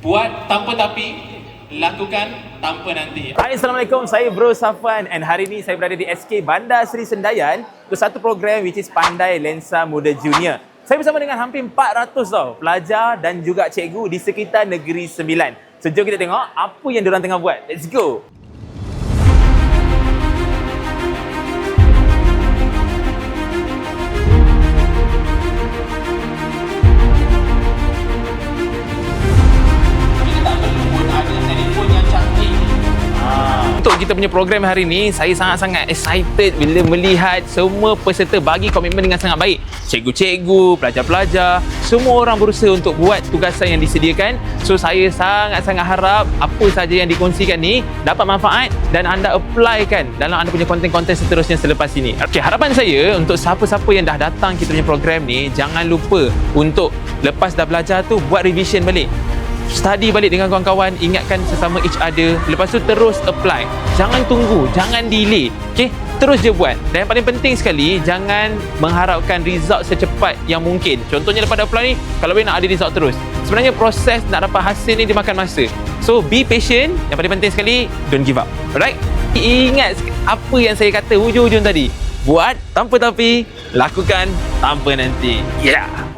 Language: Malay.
Buat tanpa tapi, lakukan tanpa nanti. Hai, Assalamualaikum. Saya Bro Safwan and hari ini saya berada di SK Bandar Seri Sendayan untuk satu program which is Pandai Lensa Muda Junior. Saya bersama dengan hampir 400 pelajar dan juga cikgu di sekitar Negeri Sembilan. So, jom kita tengok apa yang diorang tengah buat. Let's go! Untuk kita punya program hari ini, saya sangat-sangat excited bila melihat semua peserta bagi komitmen dengan sangat baik. Cikgu-cikgu, pelajar-pelajar, semua orang berusaha untuk buat tugasan yang disediakan. So, saya sangat-sangat harap apa saja yang dikongsikan ni dapat manfaat dan anda applykan dalam anda punya konten-konten seterusnya selepas ini. Okay, harapan saya untuk siapa-siapa yang dah datang kita punya program ni, jangan lupa untuk lepas dah belajar tu buat revision balik. Study balik dengan kawan-kawan, ingatkan sesama each other, lepas tu terus apply. Jangan tunggu, jangan delay. Okay? Terus je buat. Dan yang paling penting sekali, jangan mengharapkan result secepat yang mungkin. Contohnya lepas dah apply ni, kalau boleh nak ada result terus. Sebenarnya proses nak dapat hasil ni dia makan masa. So be patient. Yang paling penting sekali, don't give up. Alright? Ingat apa yang saya kata hujung-hujung tadi. Buat tanpa tapi, lakukan tanpa nanti. Yeah!